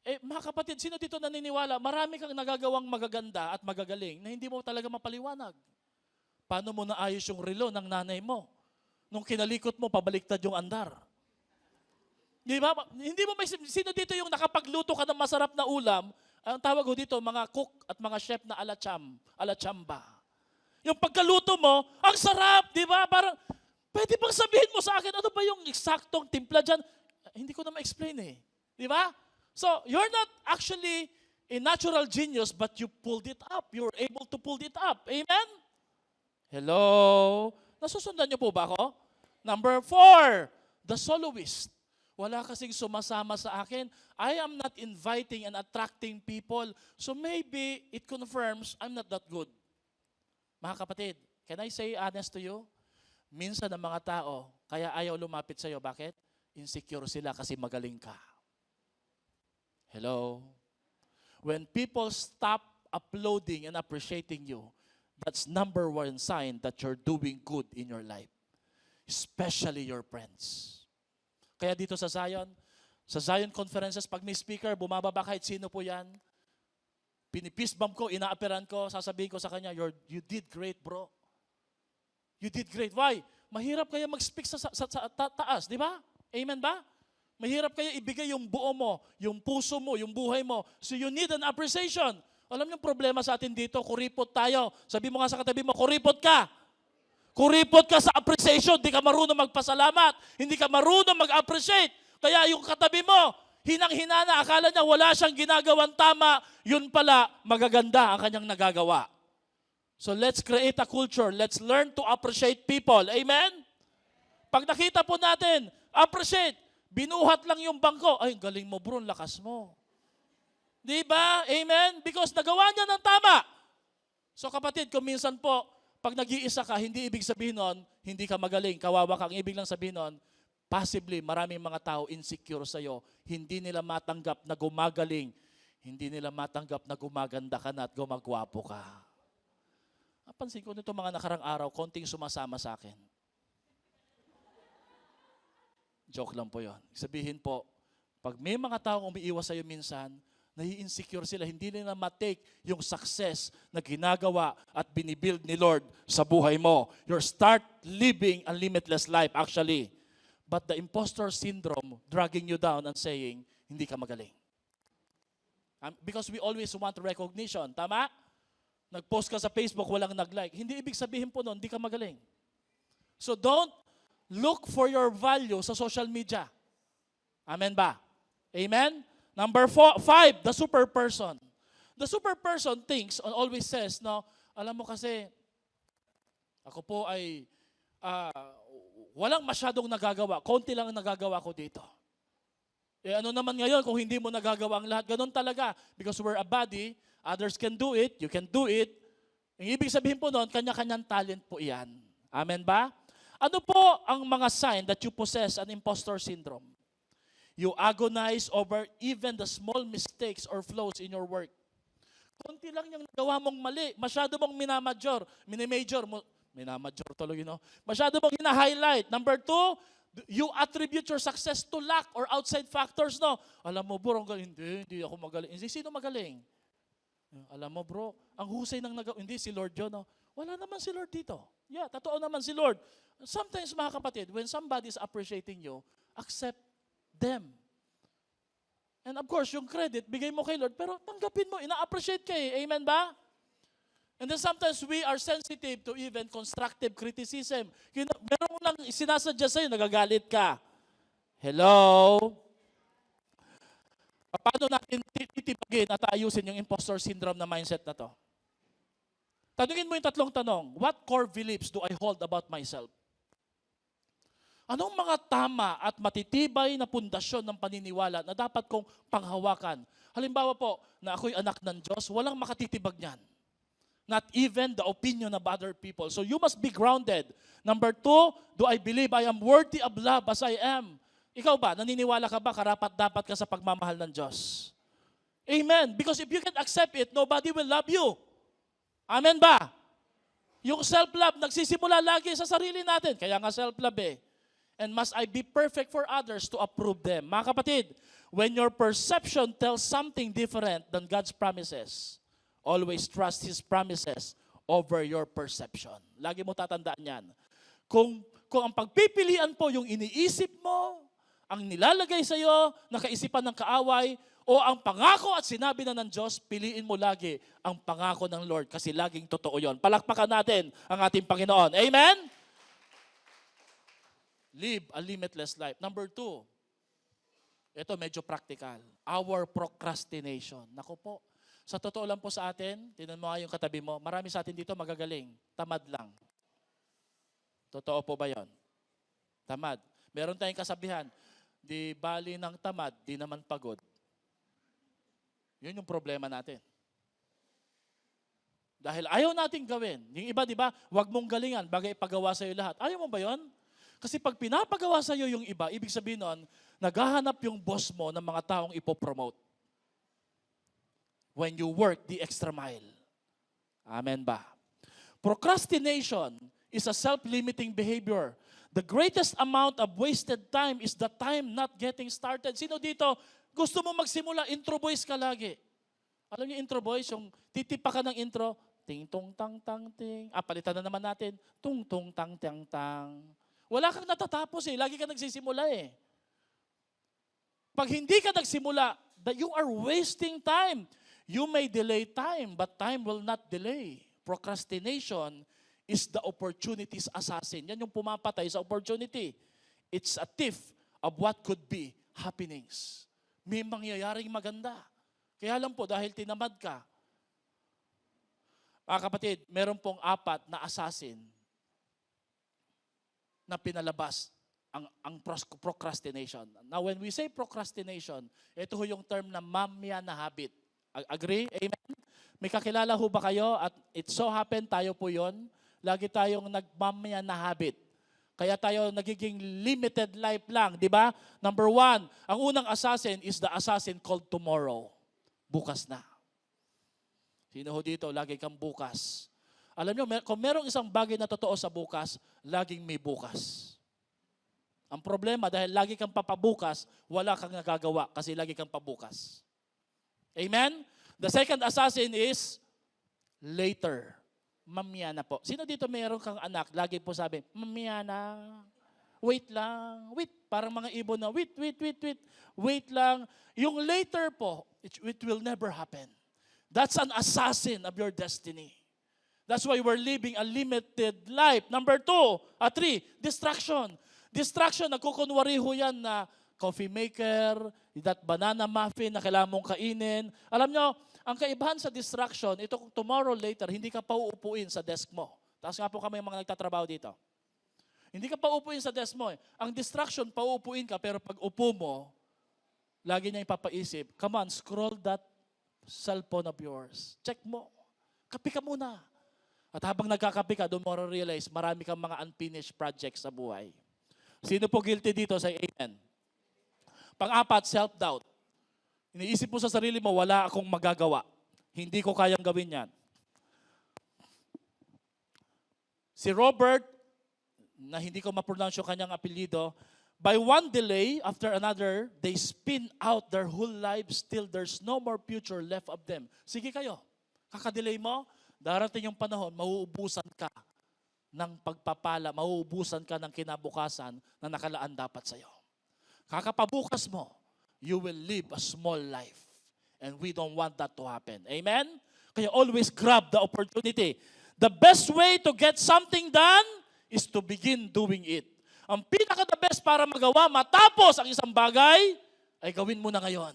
Mga kapatid, sino dito naniniwala? Marami kang nagagawang magaganda at magagaling na hindi mo talaga mapaliwanag. Paano mo naayos yung relo ng nanay mo? Nung kinalikot mo, pabaliktad yung andar. Di ba? Hindi mo may, sino dito yung nakapagluto ka ng masarap na ulam? Ang tawag ko dito, mga cook at mga chef na alachamba. Yung pagkaluto mo, ang sarap, di ba? Parang, pwede bang sabihin mo sa akin, ano ba yung eksaktong timpla dyan? Hindi ko na ma-explain Di ba? So, you're not actually a natural genius, but you pulled it up. You're able to pull it up. Amen? Hello? Nasusundan niyo po ba ako? Number 4, the soloist. Wala kasing sumasama sa akin. I am not inviting and attracting people. So maybe it confirms I'm not that good. Mga kapatid, can I say honest to you? Minsan ang mga tao, kaya ayaw lumapit sa'yo. Bakit? Insecure sila kasi magaling ka. Hello? When people stop uploading and appreciating you, that's number 1 sign that you're doing good in your life. Especially your friends. Kaya dito sa Zion conferences, pag may speaker, bumababa kahit sino po yan, pinipistbump ko, inaaperan ko, sasabihin ko sa kanya, you did great, bro. You did great. Why? Mahirap kaya mag-speak sa taas, di ba? Amen ba? Mahirap kaya ibigay yung buo mo, yung puso mo, yung buhay mo. So you need an appreciation. Alam niyo yung problema sa atin dito, kuripot tayo. Sabi mo nga sa katabi mo, kuripot ka. Kuripot ka sa appreciation, hindi ka marunong magpasalamat, hindi ka marunong mag-appreciate. Kaya yung katabi mo, hinang-hina na, akala niya wala siyang ginagawang tama, yun pala, magaganda ang kanyang nagagawa. So let's create a culture. Let's learn to appreciate people. Amen? Pag nakita po natin, appreciate. Binuhat lang yung bangko. Ay, galing mo bro, lakas mo. Di ba? Amen? Because nagawa niya ng tama. So kapatid, kung minsan po, pag nag-iisa ka, hindi ibig sabihin nun, hindi ka magaling, kawawa ka. Ang ibig lang sabihin nun, possibly, maraming mga tao insecure sa'yo. Hindi nila matanggap na gumagaling. Hindi nila matanggap na gumaganda ka na at gumagwapo ka. Napansin ko nito mga nakarang araw, konting sumasama sa akin. Joke lang po yon. Sabihin po, pag may mga taong umiiwas sa'yo minsan, nai-insecure sila, hindi nila matake yung success na ginagawa at binibuild ni Lord sa buhay mo. You start living a limitless life actually. But the imposter syndrome dragging you down and saying, hindi ka magaling. Because we always want recognition. Tama? Nag-post ka sa Facebook, walang nag-like. Hindi ibig sabihin po nun, hindi ka magaling. So don't look for your value sa social media. Amen ba? Amen? Number 5, the super person. The super person thinks, always says, no, alam mo kasi, ako po ay walang masyadong nagagawa. Konti lang ang nagagawa ko dito. Ano naman ngayon kung hindi mo nagagawa ang lahat? Ganun talaga. Because we're a body, others can do it, you can do it. Ang ibig sabihin po noon, kanya-kanyang talent po iyan. Amen ba? Ano po ang mga sign that you possess an imposter syndrome? You agonize over even the small mistakes or flaws in your work. Kunti lang yung nagawa mong mali. Masyado mong minamajor tuloy, Masyado mong hina-highlight. Number 2, you attribute your success to luck or outside factors, no? Alam mo, bro, hindi ako magaling. Hindi, sino magaling? Alam mo, bro, ang husay ng nagawa, hindi si Lord yun, no? Wala naman si Lord dito. Yeah, totoo naman si Lord. Sometimes, mga kapatid, when somebody is appreciating you, accept them. And of course, yung credit, bigay mo kay Lord, pero tanggapin mo, ina-appreciate ka eh. Amen ba? And then sometimes we are sensitive to even constructive criticism. Meron lang sinasadya sa'yo, nagagalit ka. Hello? Paano natin titibagin at ayusin yung imposter syndrome na mindset na to? Tanungin mo yung tatlong tanong. What core beliefs do I hold about myself? Anong mga tama at matitibay na pundasyon ng paniniwala na dapat kong panghawakan? Halimbawa po, na ako'y anak ng Diyos, walang makatitibag niyan. Not even the opinion of other people. So you must be grounded. Number 2, do I believe I am worthy of love as I am? Ikaw ba, naniniwala ka ba karapat-dapat ka sa pagmamahal ng Diyos? Amen. Because if you can accept it, nobody will love you. Amen ba? Yung self-love, nagsisimula lagi sa sarili natin. Kaya nga self-love eh. And must I be perfect for others to approve them? Mga kapatid, when your perception tells something different than God's promises, always trust His promises over your perception. Lagi mo tatandaan yan. Kung ang pagpipilian po yung iniisip mo, ang nilalagay sa iyo na kaisipan ng kaaway, o ang pangako at sinabi na ng Diyos, piliin mo lagi ang pangako ng Lord kasi laging totoo yon. Palakpakan natin ang ating Panginoon. Amen? Live a limitless life. Number 2, ito medyo practical. Our procrastination. Naku po, sa totoo lang po sa atin, tinan mo nga yung katabi mo, marami sa atin dito magagaling. Tamad lang. Totoo po ba yon? Tamad. Meron tayong kasabihan, di bali ng tamad, di naman pagod. Yun yung problema natin. Dahil ayaw nating gawin. Yung iba, di ba, wag mong galingan, bagay ipagawa sa iyo lahat. Ayaw mo ba yon? Kasi pag pinapagawa sa iyo yung iba, ibig sabihin nun, naghahanap yung boss mo ng mga taong ipopromote. When you work the extra mile. Amen ba? Procrastination is a self-limiting behavior. The greatest amount of wasted time is the time not getting started. Sino dito, gusto mo magsimula, intro voice ka lagi. Alam niyo intro voice, yung titipa ka ng intro, ting tong tang tang ting. Palitan na naman natin, tung tung tang tang tang. Wala kang natatapos eh. Lagi ka nagsisimula eh. Pag hindi ka nagsimula, that you are wasting time. You may delay time, but time will not delay. Procrastination is the opportunity's assassin. Yan yung pumapatay sa opportunity. It's a thief of what could be happenings. May mangyayaring maganda. Kaya lang po, dahil tinamad ka, mga kapatid, meron pong 4 na assassin na pinalabas ang procrastination. Now, when we say procrastination, ito ho yung term na mamya na habit. Agree? Amen? May kakilala ho ba kayo? At it so happen, tayo po yon. Lagi tayong nagmamya na habit. Kaya tayo nagiging limited life lang, di ba? Number 1, ang unang assassin is the assassin called tomorrow. Bukas na. Sino ho dito? Lagi kang bukas. Alam nyo, kung merong isang bagay na totoo sa bukas, laging may bukas. Ang problema, dahil lagi kang papabukas, wala kang nagagawa kasi lagi kang pabukas. Amen? The second assassin is later. Mamaya na po. Sino dito mayroon kang anak? Lagi po sabi, mamaya na. Wait lang. Wait. Parang mga ibon na, wait. Wait lang. Yung later po, it will never happen. That's an assassin of your destiny. That's why we're living a limited life. Number 3, distraction. Distraction, nagkukunwari ho yan na coffee maker, that banana muffin na kailangan mong kainin. Alam nyo, ang kaibahan sa distraction, ito tomorrow later, hindi ka pa uupuin sa desk mo. Taas nga po kami yung mga nagtatrabaho dito. Hindi ka pa uupuin sa desk mo. Ang distraction, pauupuin ka, pero pag upo mo, lagi niya ipapaisip, come on, scroll that cellphone of yours. Check mo. Kapi ka muna. At habang nagkakapi ka, doon mo realize marami kang mga unfinished projects sa buhay. Sino po guilty dito? Say amen. Pang-4, self-doubt. Iniisip mo sa sarili mo, wala akong magagawa. Hindi ko kayang gawin yan. Si Robert, na hindi ko ma-pronounce yung kanyang apelyido, by one delay after another, they spin out their whole lives till there's no more future left of them. Sige kayo, kakadelay mo, darating yung panahon, mauubusan ka ng pagpapala, mauubusan ka ng kinabukasan na nakalaan dapat sa'yo. Kakapabukas mo, you will live a small life. And we don't want that to happen. Amen? Kaya always grab the opportunity. The best way to get something done is to begin doing it. Ang pinaka-the best para magawa, matapos ang isang bagay, ay gawin mo na ngayon.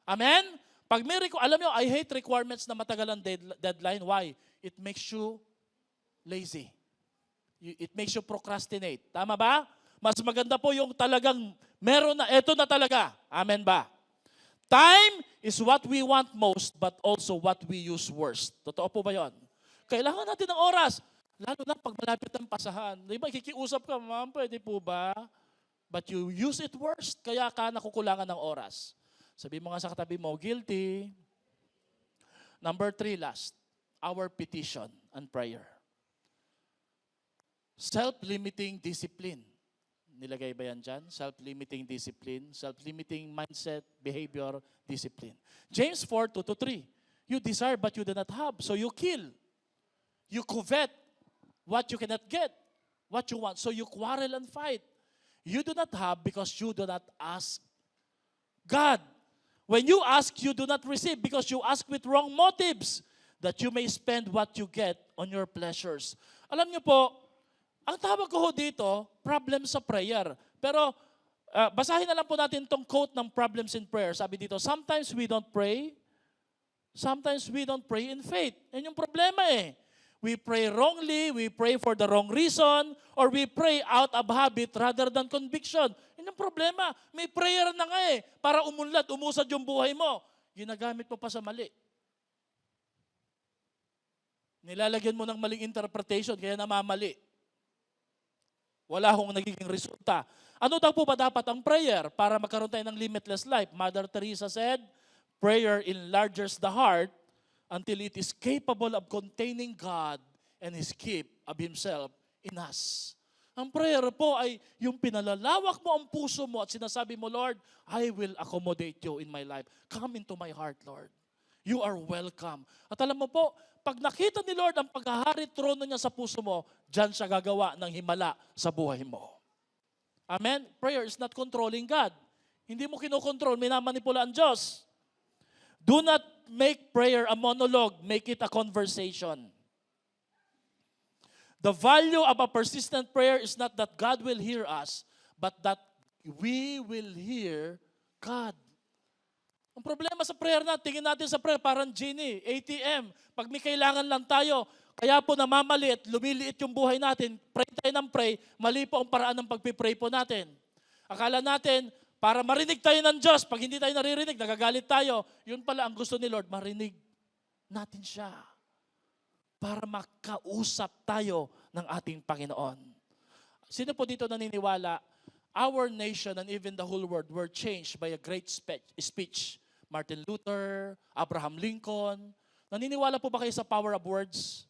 Amen? Pag may alam nyo, I hate requirements na matagal ang deadline. Why? it makes you lazy. It makes you procrastinate. Tama ba? Mas maganda po yung talagang meron na, eto na talaga. Amen ba? Time is what we want most, but also what we use worst. Totoo po ba yun? Kailangan natin ng oras. Lalo na pag malapit ang pasahan. Di ba, kikiusap ka, ma'am, pwede po ba? But you use it worst, kaya ka nakukulangan ng oras. Sabi mo nga sa katabi mo, guilty. Number 3, last, our petition and prayer. Self-limiting discipline. Nilagay ba yan dyan? Self-limiting discipline, self-limiting mindset, behavior, discipline. James 4:2-3. You desire but you do not have, so you kill. You covet what you cannot get, what you want, so you quarrel and fight. You do not have because you do not ask God. When you ask, you do not receive because you ask with wrong motives, that you may spend what you get on your pleasures. Alam niyo po, ang tawag ko dito, problem sa prayer. Pero basahin na lang po natin itong quote ng Problems in Prayer. Sabi dito, sometimes we don't pray, sometimes we don't pray in faith. Yan yung problema eh. We pray wrongly, we pray for the wrong reason, or we pray out of habit rather than conviction. Yan yung problema. May prayer na nga eh, para umunlad, umusad yung buhay mo. Ginagamit mo pa sa mali. Nilalagyan mo ng maling interpretation, kaya namamali. Wala akong nagiging resulta. Ano daw po ba dapat ang prayer para magkaroon tayo ng limitless life? Mother Teresa said, prayer enlarges the heart until it is capable of containing God and His gift of Himself in us. Ang prayer po ay yung pinalalawak mo ang puso mo at sinasabi mo, Lord, I will accommodate you in my life. Come into my heart, Lord. You are welcome. At alam mo po, pag nakita ni Lord ang paghahari trono niya sa puso mo, diyan siya gagawa ng himala sa buhay mo. Amen? Prayer is not controlling God. Hindi mo kinokontrol, minamanipula ang Diyos. Do not make prayer a monologue, make it a conversation. The value of a persistent prayer is not that God will hear us, but that we will hear God. Ang problema sa prayer tingin natin sa prayer parang genie, ATM. Pag may kailangan lang tayo, kaya po namamaliit, lumiliit yung buhay natin, pray tayo ng pray, mali po ang paraan ng pagpipray po natin. Akala natin, para marinig tayo ng Diyos, pag hindi tayo naririnig, nagagalit tayo. Yun pala ang gusto ni Lord, marinig natin siya. Para makausap tayo ng ating Panginoon. Sino po dito naniniwala, our nation and even the whole world were changed by a great speech. Martin Luther, Abraham Lincoln. Naniniwala po ba kayo sa power of words?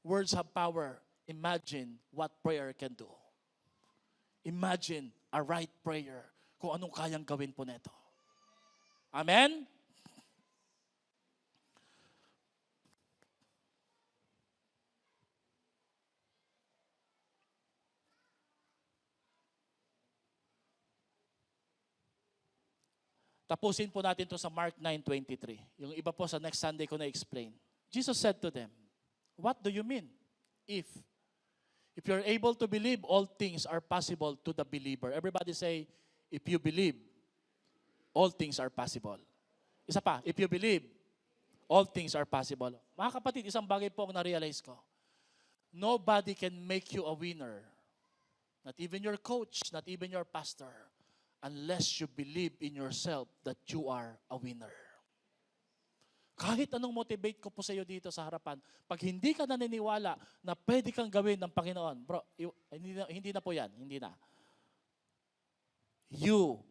Words have power. Imagine what prayer can do. Imagine a right prayer kung anong kayang gawin po neto. Amen? Tapusin po natin to sa Mark 9:23. Yung iba po sa next Sunday ko na-explain. Jesus said to them, what do you mean? If you're able to believe, all things are possible to the believer. Everybody say, if you believe, all things are possible. Isa pa, if you believe, all things are possible. Mga kapatid, isang bagay po ang na-realize ko. Nobody can make you a winner. Not even your coach, not even your pastor, unless you believe in yourself that you are a winner. Kahit anong motivate ko po sa iyo dito sa harapan, pag hindi ka naniniwala na pwede kang gawin ng Panginoon, bro, hindi na po yan, hindi na. You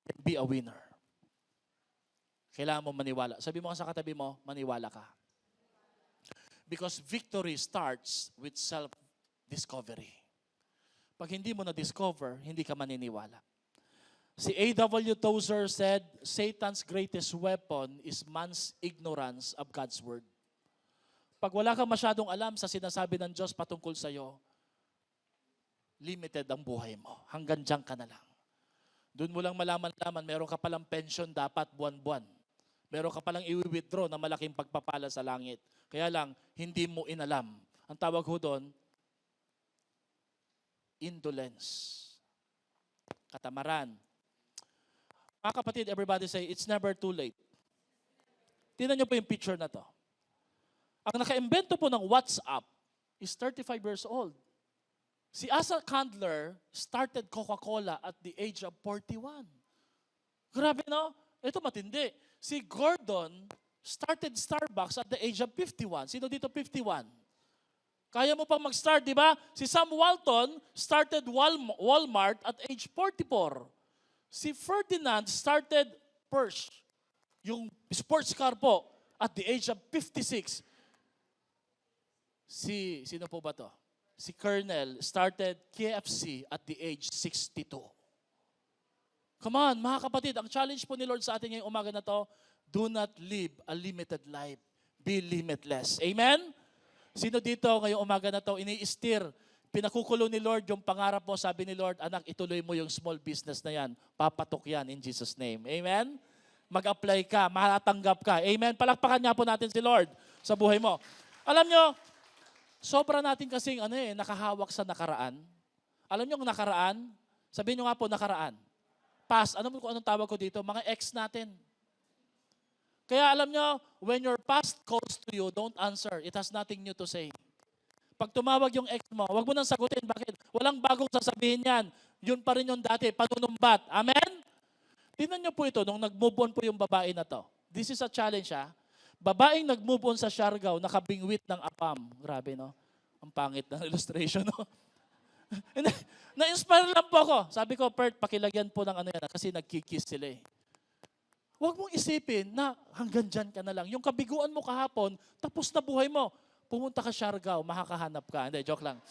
can be a winner. Kailangan mo maniwala. Sabi mo sa katabi mo, maniwala ka. Because victory starts with self-discovery. Pag hindi mo na-discover, hindi ka maniniwala. Si A.W. Tozer said, Satan's greatest weapon is man's ignorance of God's word. Pag wala kang masyadong alam sa sinasabi ng Diyos patungkol sa iyo, limited ang buhay mo. Hanggang diyan ka na lang. Doon mo lang malaman-laman, meron ka palang pension dapat buwan-buwan. Meron ka palang i-withdraw na malaking pagpapala sa langit. Kaya lang, hindi mo inalam. Ang tawag ho doon, indolence. Katamaran. Mga kapatid, everybody say, it's never too late. Tingnan niyo po yung picture na to. Ang naka-imbento po ng WhatsApp is 35 years old. Si Asa Candler started Coca-Cola at the age of 41. Grabe, no? Ito matindi. Si Gordon started Starbucks at the age of 51. Sino dito 51? Kaya mo pang mag-start, di ba? Si Sam Walton started Walmart at age 44. Si Ferdinand started Porsche, yung sports car po, at the age of 56. Sino po ba to? Si Colonel started KFC at the age 62. Come on, mga kapatid, ang challenge po ni Lord sa atin ngayong umaga na to, do not live a limited life. Be limitless. Amen? Sino dito ngayong umaga na to, ini-steer, pinakukulo ni Lord yung pangarap mo, sabi ni Lord, anak, ituloy mo yung small business na yan. Papatok yan in Jesus' name. Amen? Mag-apply ka, matatanggap ka. Amen? Palakpakan nga po natin si Lord sa buhay mo. Alam nyo, sobra natin kasing nakahawak sa nakaraan. Alam nyo ang nakaraan? Sabihin nyo nga po, nakaraan. Past, ano kung anong tawag ko dito? Mga ex natin. Kaya alam nyo, when your past calls to you, don't answer. It has nothing new to say. Pag tumawag yung ex mo, wag mo nang sagutin. Bakit? Walang bagong sasabihin yan. Yun pa rin yung dati, panunumbat. Amen? Tingnan nyo po ito, nung nag-move on po yung babae na to. This is a challenge, ha? Babaeng nag-move on sa Siargao, nakabingwit ng apam. Grabe, no? Ang pangit ng illustration, no? Na-inspire lang po ako. Sabi ko, Pert, pakilagyan po ng yan, kasi nagkikiss sila eh. Huwag mong isipin na hanggang dyan ka na lang. Yung kabiguan mo kahapon, tapos na buhay mo. Pumunta ka Siargao, makakahanap ka. Hindi, joke lang.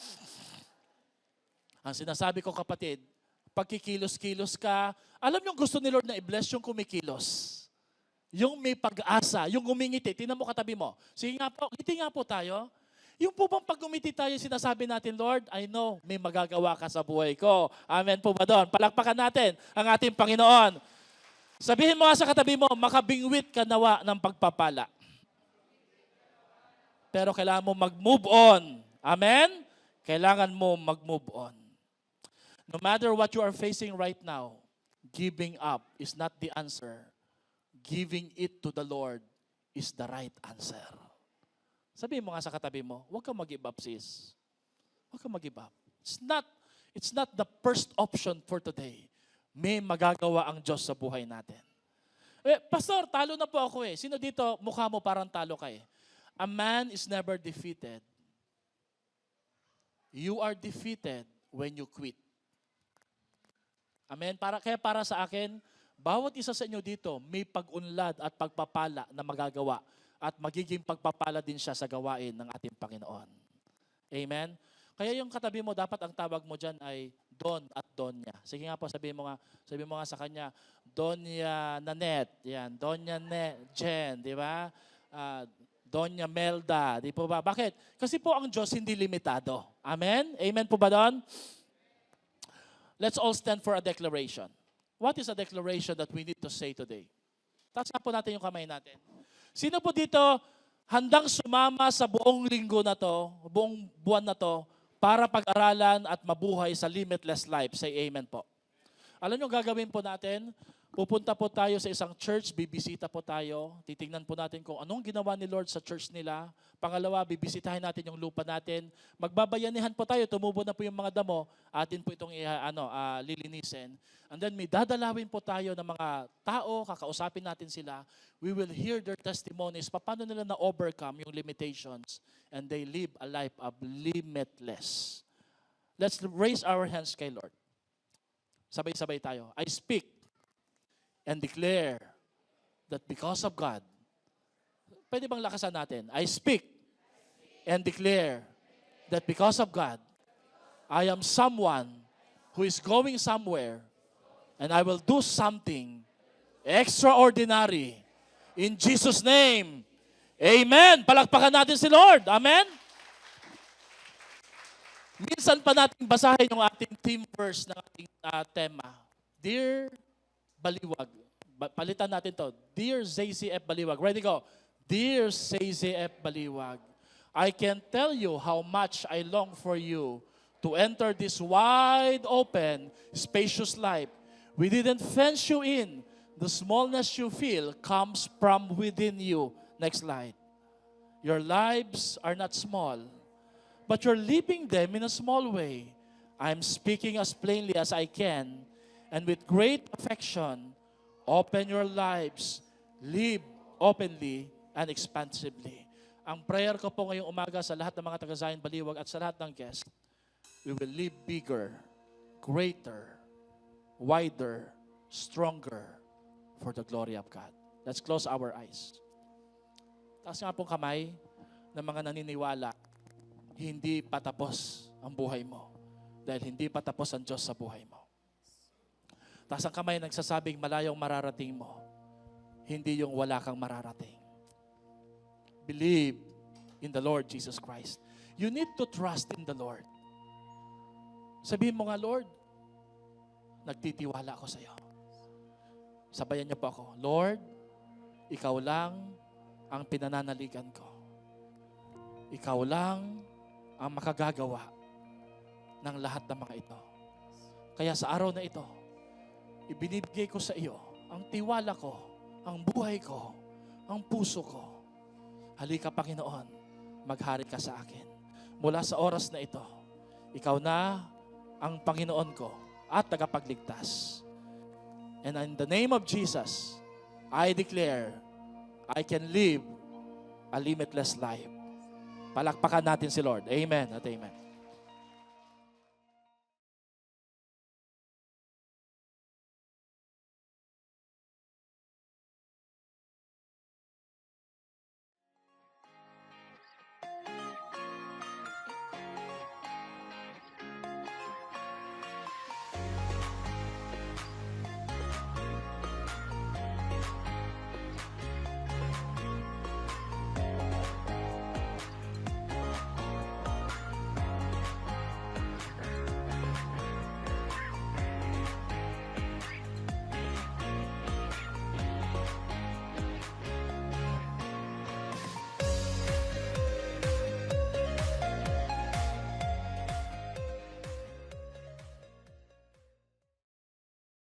Ang sinasabi ko, kapatid, pagkikilos-kilos ka, alam yung gusto ni Lord na i-bless yung kumikilos. Yung may pag-asa, yung ngumingiti. Tingnan mo katabi mo. Sige nga po, ngiti nga po tayo. Yung po bang pag ngumiti tayo, sinasabi natin, Lord, I know, may magagawa ka sa buhay ko. Amen po ba doon? Palakpakan natin ang ating Panginoon. Sabihin mo nga sa katabi mo, makabingwit ka nawa ng pagpapala. Pero kailangan mo mag-move on. Amen? Kailangan mo mag-move on. No matter what you are facing right now, giving up is not the answer. Giving it to the Lord is the right answer. Sabihin mo nga sa katabi mo, huwag kang mag-give up, sis. Huwag kang mag-give up. It's not the first option for today. May magagawa ang Diyos sa buhay natin. Pastor, talo na po ako eh. Sino dito, mukha mo parang talo ka eh. A man is never defeated. You are defeated when you quit. Amen? Kaya para sa akin, bawat isa sa inyo dito, may pag-unlad at pagpapala na magagawa at magiging pagpapala din siya sa gawain ng ating Panginoon. Amen? Kaya yung katabi mo, dapat ang tawag mo dyan ay Don at Donya. Sige nga po, sabihin mo nga sa kanya, Donya Nanette, yan, Donya Jen, di ba? Donya Melda, di po ba? Bakit? Kasi po ang Diyos hindi limitado. Amen? Amen po ba doon? Let's all stand for a declaration. What is a declaration that we need to say today? Taas po natin yung kamay natin. Sino po dito handang sumama sa buong linggo na to, buong buwan na to, para pag-aralan at mabuhay sa limitless life? Say amen po. Alam nyo, gagawin po natin, pupunta po tayo sa isang church, bibisita po tayo, titingnan po natin kung anong ginawa ni Lord sa church nila. Pangalawa, bibisitahin natin yung lupa natin. Magbabayanihan po tayo, tumubo na po yung mga damo, atin po itong lilinisin. And then may dadalawin po tayo ng mga tao, kakausapin natin sila. We will hear their testimonies, paano nila na-overcome yung limitations, and they live a life of limitless. Let's raise our hands kay Lord. Sabay-sabay tayo. I speak and declare that because of God, pwede bang lakasan natin? I speak and declare that because of God, I am someone who is going somewhere and I will do something extraordinary. In Jesus' name, amen. Palakpakan natin si Lord. Amen. Minsan pa natin basahin yung ating theme verse ng ating tema. Dear Baliwag. Palitan natin to. Dear ZCF Baliwag. Ready, go. Dear ZCF Baliwag, I can tell you how much I long for you to enter this wide open, spacious life. We didn't fence you in. The smallness you feel comes from within you. Next slide. Your lives are not small, but you're living them in a small way. I'm speaking as plainly as I can, and with great affection, open your lives, live openly and expansively. Ang prayer ko po ngayong umaga sa lahat ng mga taga-Zion Baliwag at sa lahat ng guests, we will live bigger, greater, wider, stronger for the glory of God. Let's close our eyes. Taas nga pong kamay ng mga naniniwala, hindi patapos ang buhay mo dahil hindi patapos ang Diyos sa buhay mo. Taas ang kamay nagsasabing malayong mararating mo, hindi yung wala kang mararating. Believe in the Lord Jesus Christ. You need to trust in the Lord. Sabihin mo nga, Lord, nagtitiwala ako sa iyo. Sabayan niyo po ako, Lord, ikaw lang ang pinananaligan ko. Ikaw lang ang makagagawa ng lahat ng mga ito. Kaya sa araw na ito, ibinibigay ko sa iyo ang tiwala ko, ang buhay ko, ang puso ko. Halika, Panginoon, maghari ka sa akin. Mula sa oras na ito, ikaw na ang Panginoon ko at tagapagligtas. And in the name of Jesus, I declare, I can live a limitless life. Palakpakan natin si Lord. Amen at amen.